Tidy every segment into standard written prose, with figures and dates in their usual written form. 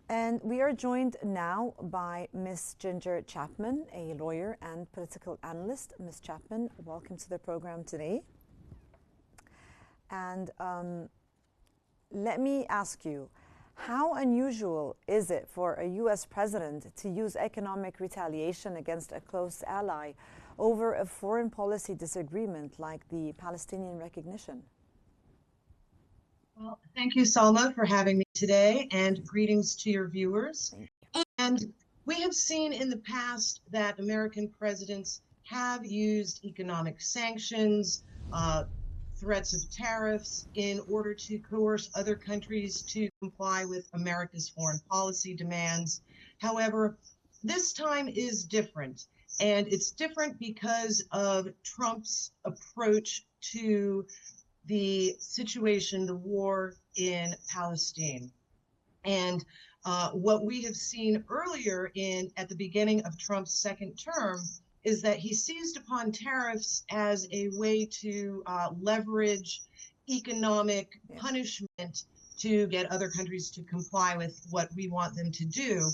And we are joined now by Ms. Ginger Chapman, a lawyer and political analyst. Ms. Chapman, welcome to the program today. And let me ask you, how unusual is it for a U.S. president to use economic retaliation against a close ally over a foreign policy disagreement like the Palestinian recognition? Well, thank you, Salma, for having me today, and greetings to your viewers. And we have seen in the past that American presidents have used economic sanctions, threats of tariffs in order to coerce other countries to comply with America's foreign policy demands. However, this time is different, and it's different because of Trump's approach to the situation, the war in Palestine. And what we have seen earlier at the beginning of Trump's second term is that he seized upon tariffs as a way to leverage economic punishment to get other countries to comply with what we want them to do.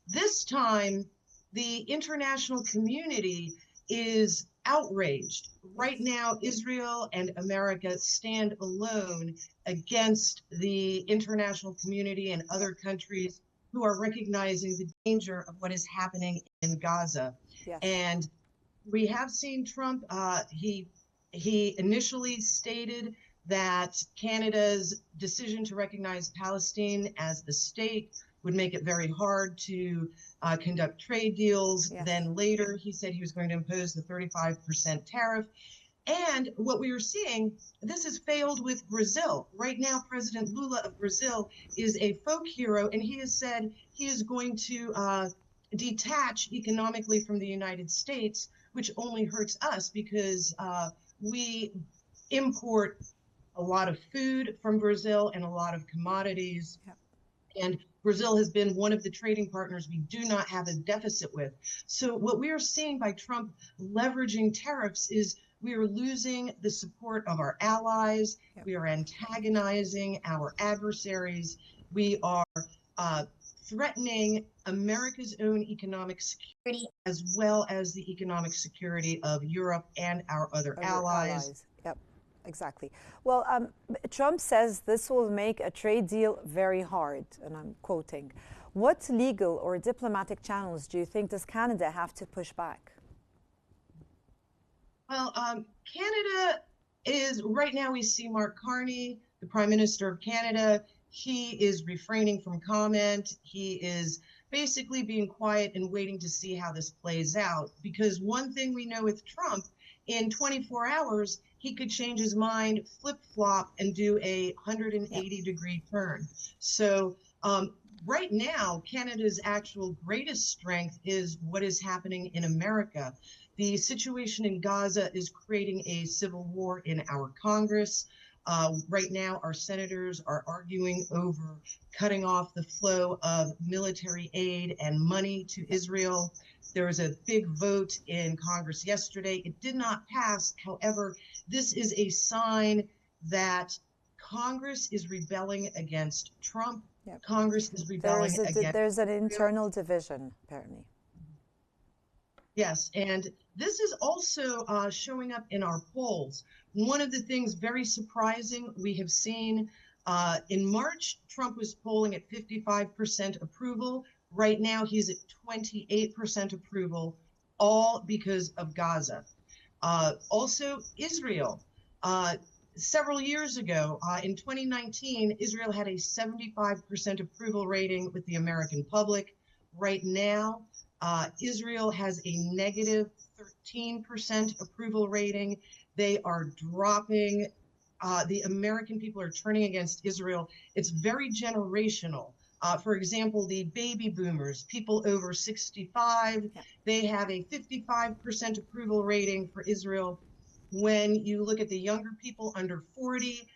This time, the international community is outraged. Right now, Israel and America stand alone against the international community and other countries who are recognizing the danger of what is happening in Gaza. Yes. And we have seen Trump, he initially stated that Canada's decision to recognize Palestine as the state would make it very hard to conduct trade deals. Yes. Then later, he said he was going to impose the 35% tariff. And what we are seeing, this has failed with Brazil. Right now, President Lula of Brazil is a folk hero, and he has said he is going to detach economically from the United States, which only hurts us because we import a lot of food from Brazil and a lot of commodities. Yep. And Brazil has been one of the trading partners we do not have a deficit with. So what we are seeing by Trump leveraging tariffs is we are losing the support of our allies. Yep. We are antagonizing our adversaries. We are threatening America's own economic security as well as the economic security of Europe and our other allies. Yep. Exactly. Well, Trump says this will make a trade deal very hard, and I'm quoting. What legal or diplomatic channels do you think does Canada have to push back? Well, Canada is, right now we see Mark Carney, the Prime Minister of Canada. He is refraining from comment. He is basically being quiet and waiting to see how this plays out. Because one thing we know with Trump, in 24 hours, he could change his mind, flip-flop, and do a 180-degree turn. So right now, Canada's actual greatest strength is what is happening in America. The situation in Gaza is creating a civil war in our Congress. Right now, our senators are arguing over cutting off the flow of military aid and money to Israel. There was a big vote in Congress yesterday. It did not pass. However, this is a sign that Congress is rebelling against Trump. Yep. Congress is rebelling against... There's an internal division, apparently. Yes, and this is also showing up in our polls. One of the things very surprising we have seen in March, Trump was polling at 55% approval. Right now, he's at 28% approval, all because of Gaza. Also, Israel. Several years ago, in 2019, Israel had a 75% approval rating with the American public. Right now, Israel has a negative 13% approval rating. They are dropping. The American people are turning against Israel. It's very generational. For example, the baby boomers, people over 65, they have a 55% approval rating for Israel. When you look at the younger people under 40,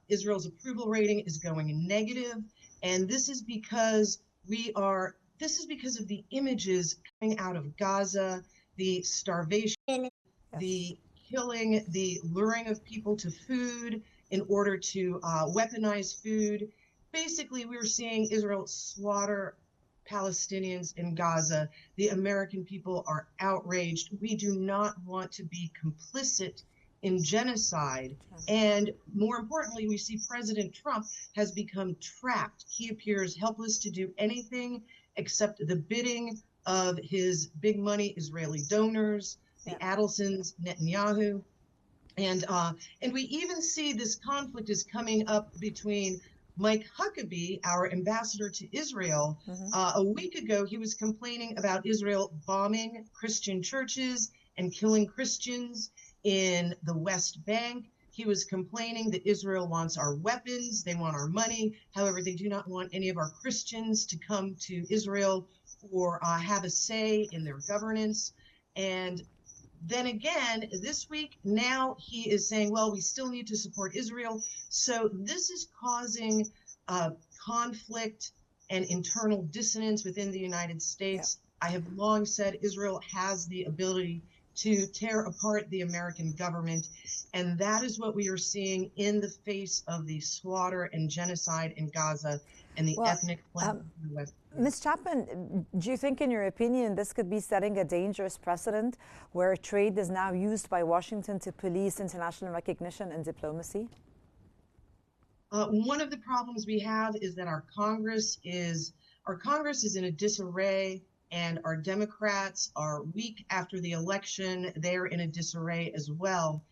Israel's approval rating is going negative. And this is because of the images coming out of Gaza, the starvation, the killing, the luring of people to food in order to weaponize food. basically, we're seeing Israel slaughter Palestinians in Gaza. The American people are outraged. We do not want to be complicit in genocide. And more importantly, we see President Trump has become trapped. He appears helpless to do anything except the bidding of his big money Israeli donors, the Adelsons, Netanyahu. And we even see this conflict is coming up between Mike Huckabee, our ambassador to Israel. A week ago, he was complaining about Israel bombing Christian churches and killing Christians in the West Bank. He was complaining that Israel wants our weapons, they want our money. However, they do not want any of our Christians to come to Israel or have a say in their governance. And then again, this week, now he is saying, well, we still need to support Israel. So this is causing conflict and internal dissonance within the United States. I have long said Israel has the ability to tear apart the American government. And that is what we are seeing in the face of the slaughter and genocide in Gaza and the ethnic cleansing in the West. Ms. Chapman, do you think, in your opinion, this could be setting a dangerous precedent where trade is now used by Washington to police international recognition and diplomacy? One of the problems we have is that our Congress is in a disarray, and our Democrats are weak after the election. They're in a disarray as well.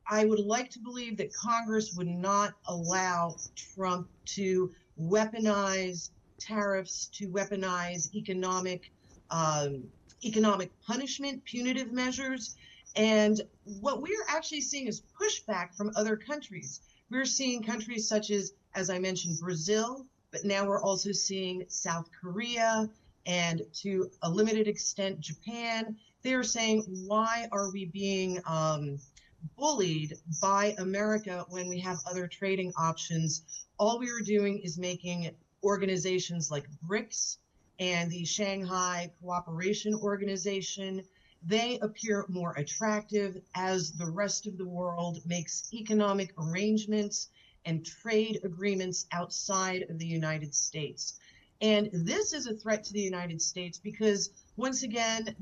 I would like to believe that Congress would not allow Trump to weaponize tariffs, to weaponize economic punishment, punitive measures. And what we're actually seeing is pushback from other countries. We're seeing countries such as I mentioned, Brazil, but now we're also seeing South Korea and to a limited extent, Japan. They're saying, why are we being bullied by America when we have other trading options? All we are doing is making organizations like BRICS and the Shanghai Cooperation Organization, they appear more attractive as the rest of the world makes economic arrangements and trade agreements outside of the United States. And this is a threat to the United States because, once again,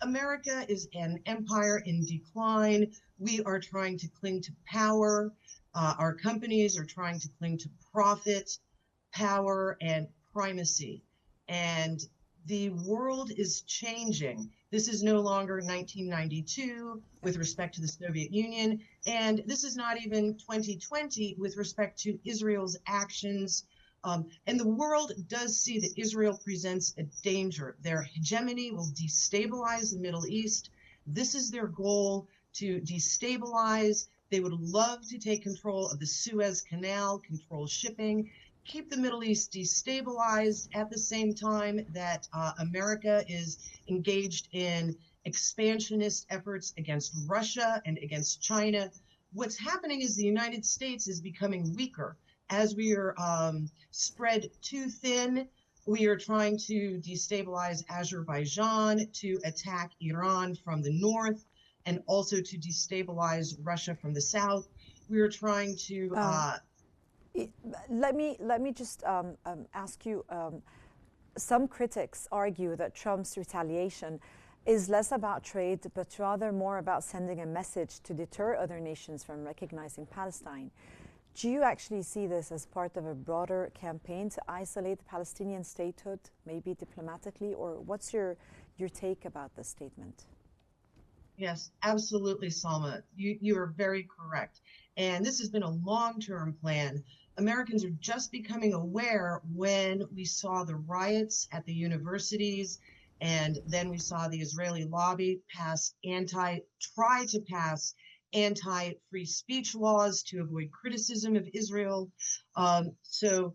America is an empire in decline. We are trying to cling to power. Our companies are trying to cling to profit, power, and primacy. And the world is changing. This is no longer 1992 with respect to the Soviet Union, and this is not even 2020 with respect to Israel's actions. And the world does see that Israel presents a danger. Their hegemony will destabilize the Middle East. This is their goal, to destabilize. They would love to take control of the Suez Canal, control shipping, keep the Middle East destabilized at the same time that America is engaged in expansionist efforts against Russia and against China. What's happening is the United States is becoming weaker. As we are spread too thin, we are trying to destabilize Azerbaijan, to attack Iran from the north, and also to destabilize Russia from the south. We are trying to... Let me just ask you, some critics argue that Trump's retaliation is less about trade, but rather more about sending a message to deter other nations from recognizing Palestine. Do you actually see this as part of a broader campaign to isolate the Palestinian statehood, maybe diplomatically, or what's your take about this statement? Yes, absolutely, Salma. You are very correct. And this has been a long-term plan. Americans are just becoming aware when we saw the riots at the universities, and then we saw the Israeli lobby try to pass anti-free speech laws to avoid criticism of Israel. So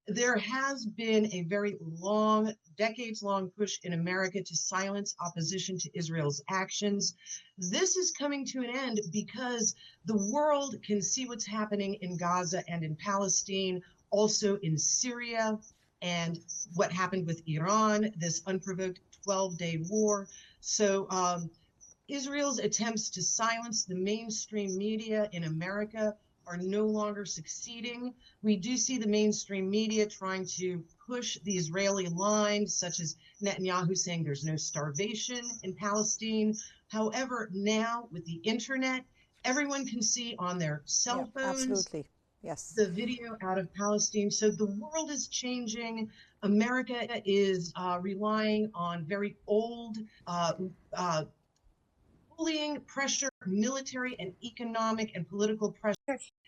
there has been a very long, decades-long push in America to silence opposition to Israel's actions. This is coming to an end because the world can see what's happening in Gaza and in Palestine, also in Syria, and what happened with Iran, this unprovoked 12-day war. So Israel's attempts to silence the mainstream media in America are no longer succeeding. We do see the mainstream media trying to push the Israeli lines, such as Netanyahu saying there's no starvation in Palestine. However, now with the internet, everyone can see on their Yeah, cell phones absolutely. Yes. the video out of Palestine. So the world is changing. America is relying on very old uh, bullying, pressure, military and economic and political pressure.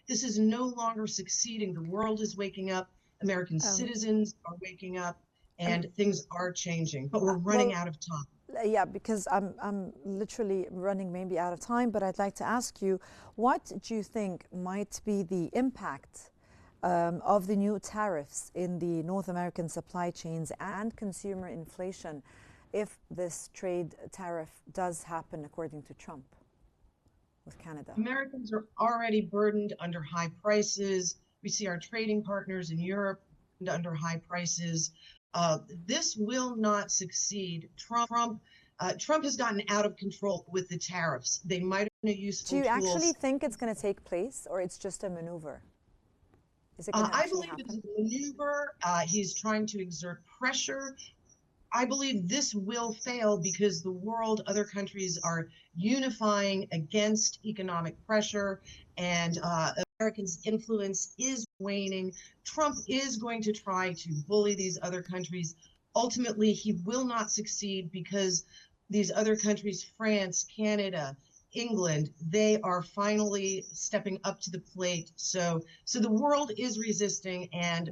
This is no longer succeeding. The world is waking up. American Um, citizens are waking up, um, and things are changing. But we're running well, out of time. yeah, because I'm literally running maybe out of time, but I'd like to ask you, what do you think might be the impact of the new tariffs in the North American supply chains and consumer inflation if this trade tariff does happen according to Trump with Canada? Americans are already burdened under high prices. We see our trading partners in Europe under high prices. This will not succeed. Trump has gotten out of control with the tariffs. They might have been a Do useful you tool. actually think it's going to take place, or it's just a maneuver? Is it going to I actually believe it's happen? a maneuver. He's trying to exert pressure. I believe this will fail because the world, other countries are unifying against economic pressure, and Americans' influence is waning. Trump is going to try to bully these other countries. Ultimately, he will not succeed because these other countries, France, Canada, England, they are finally stepping up to the plate. So the world is resisting, and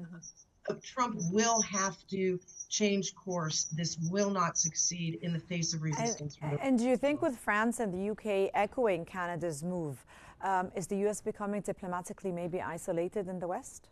Trump will have to change course. This will not succeed in the face of And, resistance from the and do you think world. with France and the UK echoing Canada's move, is the US becoming diplomatically maybe isolated in the West?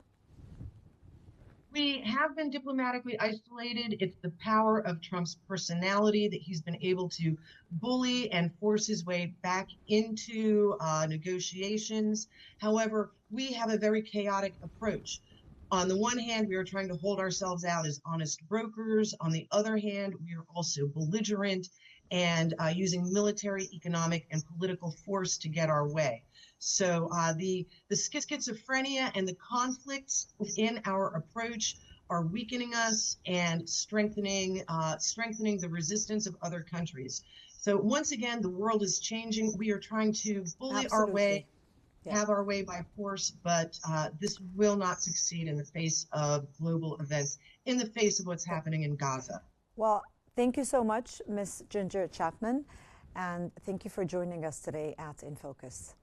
We have been diplomatically isolated. It's the power of Trump's personality that he's been able to bully and force his way back into negotiations. However, we have a very chaotic approach. On the one hand, we are trying to hold ourselves out as honest brokers. On the other hand, we are also belligerent and using military, economic, and political force to get our way. So the schizophrenia and the conflicts within our approach are weakening us and strengthening the resistance of other countries. So once again, the world is changing. We are trying to bully our way, Absolutely. Yeah. have our way by force, but this will not succeed in the face of global events, in the face of what's happening in Gaza. Well, thank you so much, Ms. Ginger Chapman, and thank you for joining us today at In Focus.